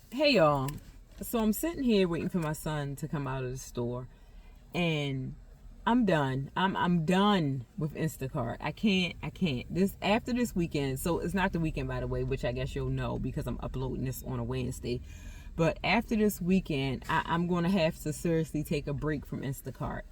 Hey y'all. So I'm sitting here waiting for my son to come out of the store, and I'm done. I'm done with Instacart. I can't. This after this weekend. So it's not the weekend, by the way, which I guess you'll know because I'm uploading this on a Wednesday. But after this weekend, I'm gonna have to seriously take a break from Instacart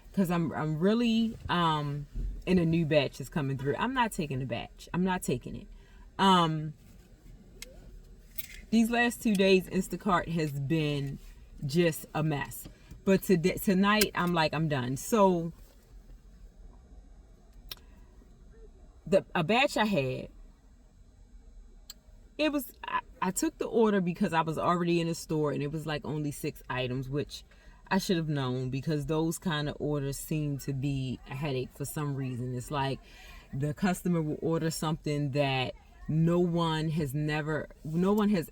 because I'm really in a new batch is coming through. I'm not taking the batch. I'm not taking it. Um these last 2 days, Instacart has been just a mess. But tonight, I'm like, I'm done. So a batch I had, I took the order because I was already in the store and it was like only 6 items, which I should have known because those kind of orders seem to be a headache for some reason. It's like the customer will order something that no one has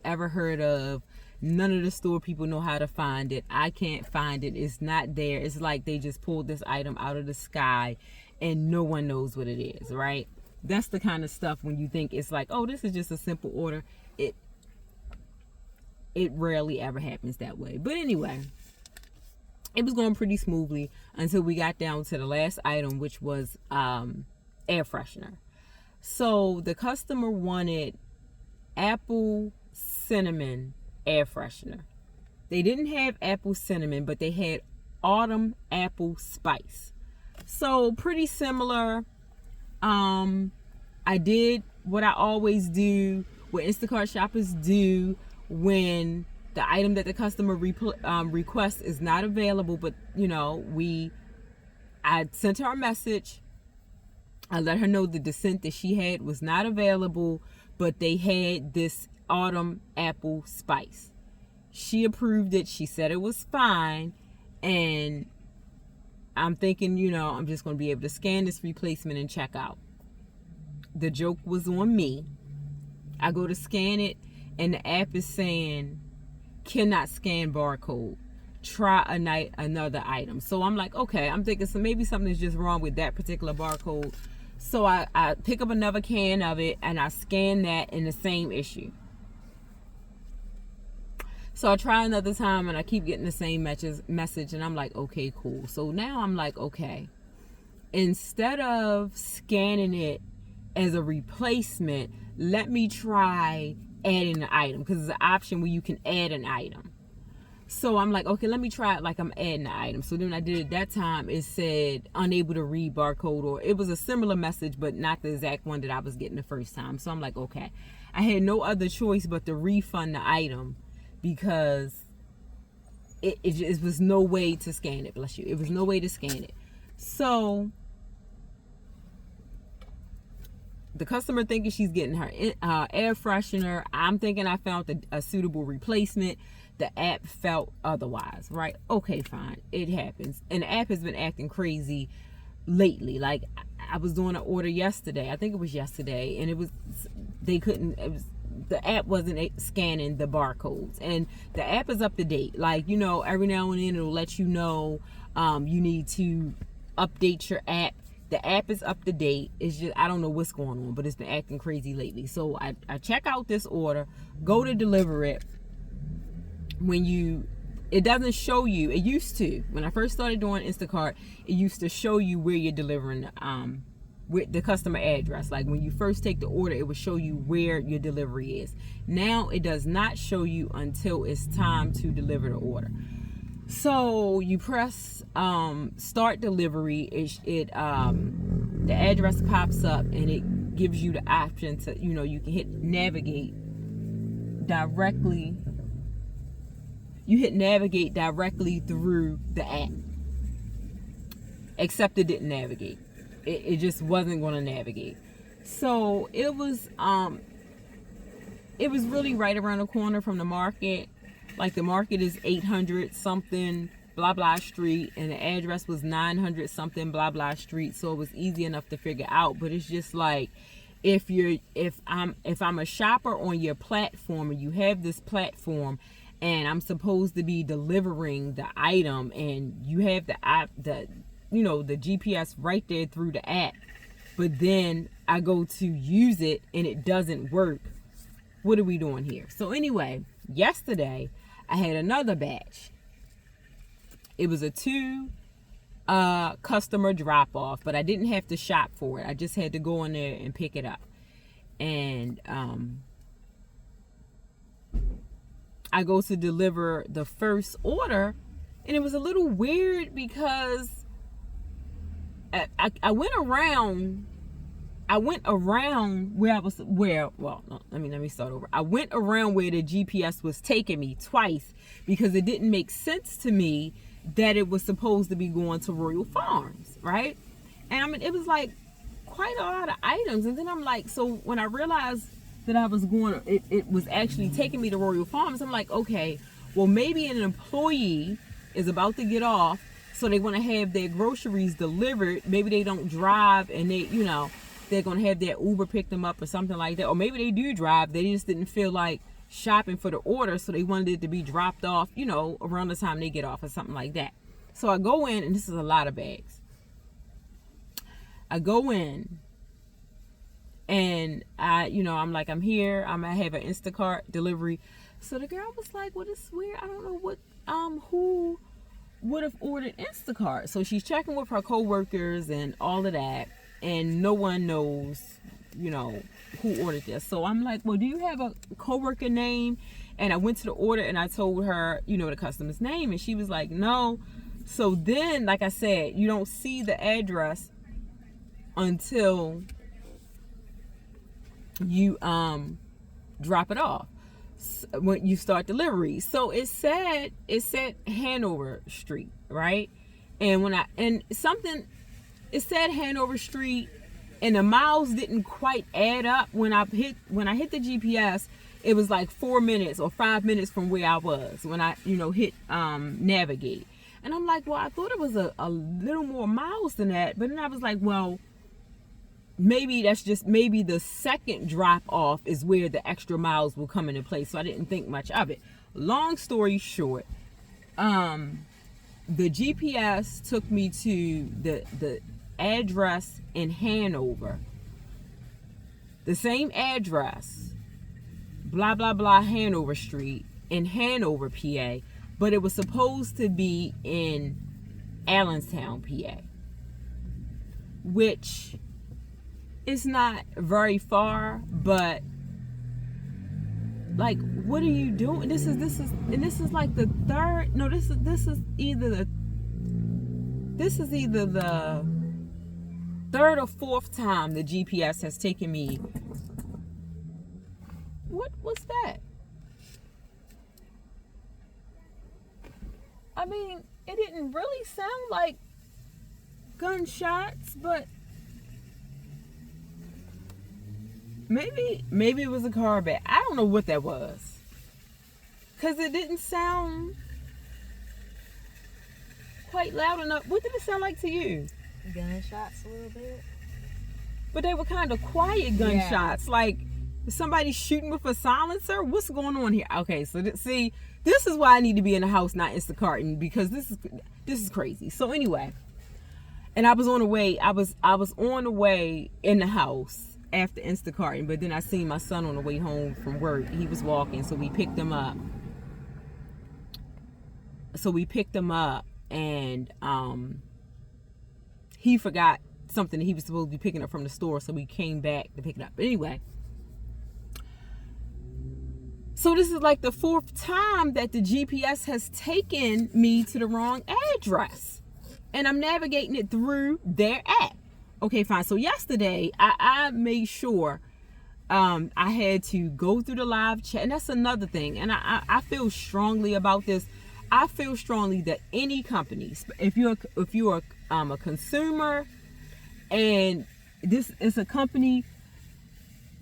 ever heard of. None of the store people know how to find it. I can't find it. It's not there. It's like they just pulled this item out of the sky and no one knows what it is, right? That's the kind of stuff when you think it's like, oh, this is just a simple order. It rarely ever happens that way. But anyway, it was going pretty smoothly until we got down to the last item, which was air freshener. So the customer wanted apple cinnamon air freshener. They didn't have apple cinnamon, but they had autumn apple spice. So pretty similar. I did what I always do, what Instacart shoppers do when the item that the customer requests is not available. But I sent her a message. I let her know the scent that she had was not available, but they had this autumn apple spice. She approved it. She said it was fine. And I'm thinking, I'm just going to be able to scan this replacement and check out. The joke was on me. I go to scan it, and the app is saying, cannot scan barcode. Try another item. So I'm like, okay, I'm thinking so maybe something's just wrong with that particular barcode. So I pick up another can of it and I scan that in the same issue. So I try another time and I keep getting the same message and I'm like, okay, cool. So now I'm like, okay, instead of scanning it as a replacement, let me try adding an item because it's an option where you can add an item. So I'm like, okay, let me try it like I'm adding the item. So then I did it that time. It said unable to read barcode, or it was a similar message, but not the exact one that I was getting the first time. So I'm like, okay. I had no other choice but to refund the item because it was no way to scan it. Bless you. It was no way to scan it. So the customer thinking she's getting her air freshener. I'm thinking I found a suitable replacement. The app felt otherwise, right? Okay, fine. It happens. And the app has been acting crazy lately. Like, I was doing an order yesterday. I think it was yesterday. And the app wasn't scanning the barcodes. And the app is up to date. Like, every now and then it'll let you know you need to update your app. The app is up to date. It's just, I don't know what's going on, but it's been acting crazy lately. So I check out this order, go to deliver it. It doesn't show you. It used to. When I first started doing Instacart, it used to show you where you're delivering with the customer address. Like when you first take the order, it would show you where your delivery is. Now it does not show you until it's time to deliver the order. So you press start delivery. The address pops up and it gives you the option to, you can hit navigate directly. You hit navigate directly through the app. Except it didn't navigate. It just wasn't going to navigate. So it was really right around the corner from the market. Like the market is 800 something blah blah street and the address was 900 something blah blah street. So it was easy enough to figure out. But it's just like if I'm a shopper on your platform and you have this platform and I'm supposed to be delivering the item and you have the app, the GPS right there through the app, but then I go to use it and it doesn't work, What are we doing here? So anyway, yesterday I had another batch. It was a 2 customer drop off, but I didn't have to shop for it. I just had to go in there and pick it up. And I go to deliver the first order, and it was a little weird because I went around where I was, well, no, let me start over. I went around where the GPS was taking me twice because it didn't make sense to me that it was supposed to be going to Royal Farms, right? And I mean, it was like quite a lot of items. And then I'm like, so when I realized that I was going, it was actually taking me to Royal Farms, I'm like, okay, well, maybe an employee is about to get off, so they want to have their groceries delivered. Maybe they don't drive, and they, they're going to have their Uber pick them up or something like that. Or maybe they do drive, they just didn't feel like shopping for the order, so they wanted it to be dropped off, around the time they get off or something like that. So I go in, and this is a lot of bags. I go in, and I'm like, I'm here. I have an Instacart delivery. So the girl was like, well, it's weird. I don't know what, who would have ordered Instacart. So she's checking with her coworkers and all of that, and no one knows, who ordered this. So I'm like, well, do you have a coworker name? And I went to the order and I told her, the customer's name, and she was like, no. So then, like I said, you don't see the address until you drop it off when you start delivery. So it said Hanover Street, right? And it said Hanover Street, and the miles didn't quite add up. When I hit the GPS, it was like 4 minutes or 5 minutes from where I was when I hit navigate. And I'm like, well, I thought it was a little more miles than that. But then I was like, well, maybe the second drop off is where the extra miles will come into play. So I didn't think much of it. Long story short, the GPS took me to the address in Hanover. The same address, blah, blah, blah, Hanover Street in Hanover, PA. But it was supposed to be in Allenstown, PA. Which is not very far, but like, what are you doing? This is like the third. No, this is either the third or fourth time the GPS has taken me. What was that? I mean, it didn't really sound like gunshots, but maybe it was a car bat. I don't know what that was, because it didn't sound quite loud enough. What did it sound like to you? Gunshots a little bit. But they were kind of quiet gunshots. Yeah. Like, is somebody shooting with a silencer? What's going on here? Okay, so see, this is why I need to be in the house, not Instacarting, because this is crazy. So anyway, and I was on the way. I was on the way in the house after Instacarting, but then I seen my son on the way home from work. He was walking, so we picked him up. And he forgot something that he was supposed to be picking up from the store, so we came back to pick it up. But anyway, so this is like the fourth time that the GPS has taken me to the wrong address, and I'm navigating it through their app. Okay, fine. So yesterday, I made sure I had to go through the live chat, and that's another thing. And I feel strongly about this. I feel strongly that any company, if you're a consumer, and this is a company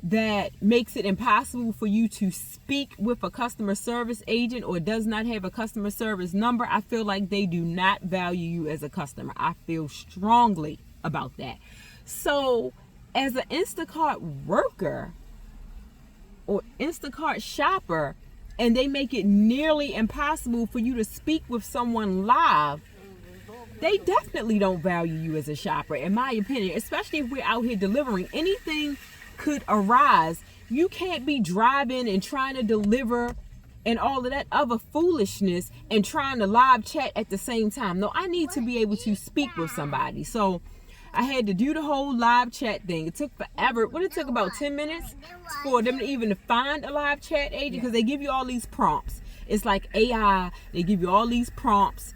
that makes it impossible for you to speak with a customer service agent or does not have a customer service number, I feel like they do not value you as a customer. I feel strongly about that. So as an Instacart worker or Instacart shopper, and they make it nearly impossible for you to speak with someone live, they definitely don't value you as a shopper, in my opinion, especially if we're out here delivering. Anything could arise. You can't be driving and trying to deliver and all of that other foolishness and trying to live chat at the same time. No, I need to be able to speak with somebody. So I had to do the whole live chat thing. It took forever. What, it took about 10 minutes for them to even find a live chat agent, because they give you all these prompts. It's like AI. They give you all these prompts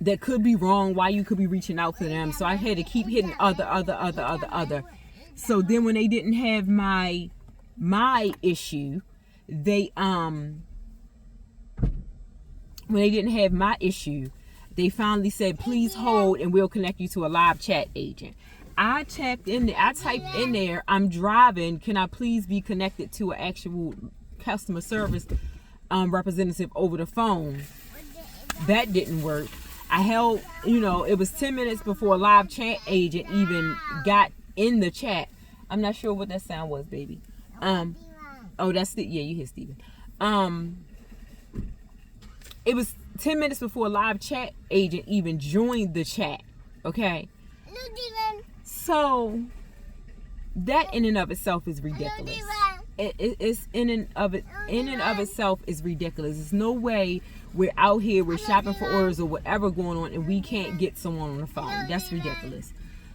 that could be wrong, why you could be reaching out for them. So I had to keep hitting other. So then when they didn't have my issue, they finally said, please hold and we'll connect you to a live chat agent. I typed in there, I'm driving, can I please be connected to an actual customer service representative over the phone? That didn't work. I held, it was 10 minutes before a live chat agent even got in the chat. I'm not sure what that sound was, baby. That's you hear Steven. It was 10 minutes before a live chat agent even joined the chat. Okay. So that in and of itself is ridiculous. It's in and of itself is ridiculous. There's no way we're out here, we're shopping for orders or whatever going on, and we can't get someone on the phone. That's ridiculous.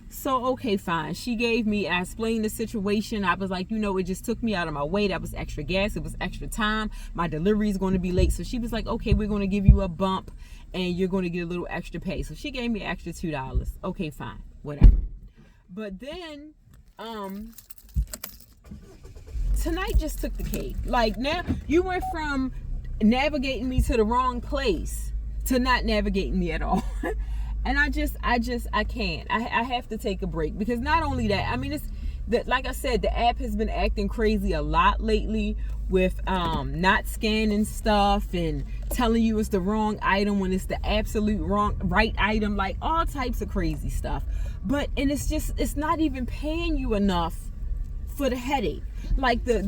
So, okay, fine. I explained the situation. I was like, it just took me out of my way. That was extra gas. It was extra time. My delivery is going to be late. So she was like, okay, we're going to give you a bump and you're going to get a little extra pay. So she gave me extra $2. Okay, fine. Whatever. But then, tonight just took the cake. Like, now you went from navigating me to the wrong place to not navigating me at all. And I can't. I have to take a break, because not only that, it's that, like I said, the app has been acting crazy a lot lately with not scanning stuff and telling you it's the wrong item when it's the absolute right item, like all types of crazy stuff. And it's not even paying you enough for the headache. Like the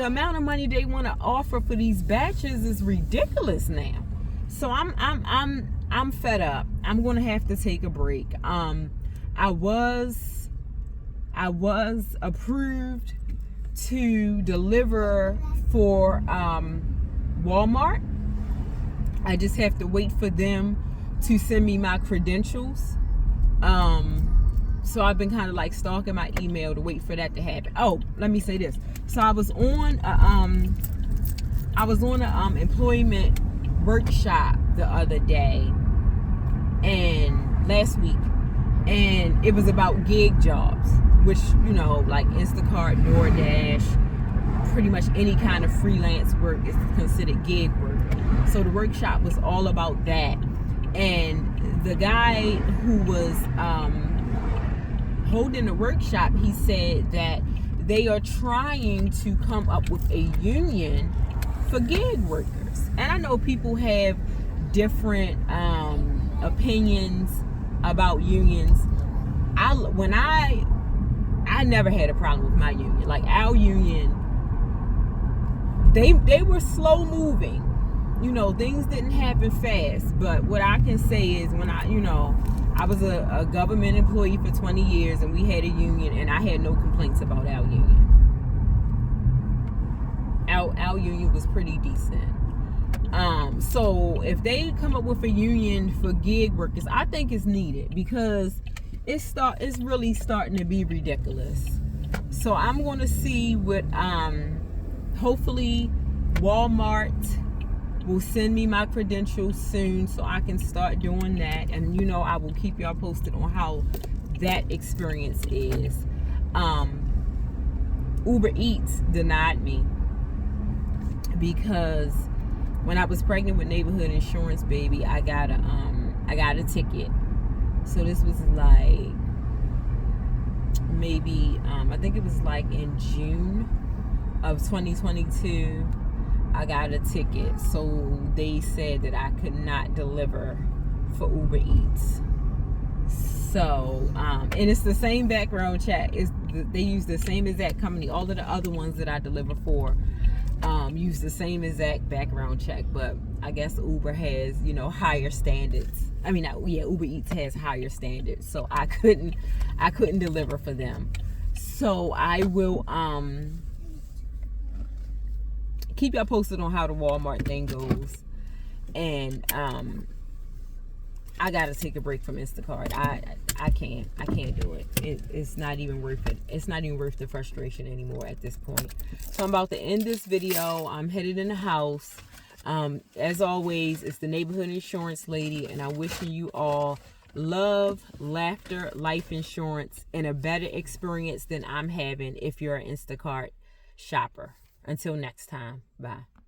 amount of money they want to offer for these batches is ridiculous now. So I'm fed up. I'm going to have to take a break. I was approved to deliver for Walmart. I just have to wait for them to send me my credentials. So I've been kind of like stalking my email to wait for that to happen. Oh, let me say this. So I was on a employment workshop the other day and last week, and it was about gig jobs, which like Instacart, DoorDash, pretty much any kind of freelance work is considered gig work. So the workshop was all about that, and the guy who was holding the workshop, he said that they are trying to come up with a union for gig workers. And I know people have different opinions about unions. I never had a problem with my union. Like our union, they were slow moving. Things didn't happen fast. But what I can say is when I was a government employee for 20 years and we had a union, and I had no complaints about our union. Our union was pretty decent. So if they come up with a union for gig workers, I think it's needed, because it's really starting to be ridiculous. So I'm going to see what hopefully Walmart will send me my credentials soon so I can start doing that. And I will keep y'all posted on how that experience is. Uber Eats denied me because when I was pregnant with Neighborhood Insurance, baby, I got a ticket. So this was like maybe I think it was like in June of 2022. I got a ticket, so they said that I could not deliver for Uber Eats. So, and it's the same background check. They use the same exact company. All of the other ones that I deliver for use the same exact background check. But I guess Uber has, higher standards. Uber Eats has higher standards. So I couldn't deliver for them. So I will keep y'all posted on how the Walmart thing goes. And I gotta take a break from Instacart. I can't do it. It's not even worth it. It's not even worth the frustration anymore at this point. So I'm about to end this video. I'm headed in the house. As always, it's the neighborhood insurance lady, and I'm wishing you all love, laughter, life insurance, and a better experience than I'm having if you're an Instacart shopper. Until next time, bye.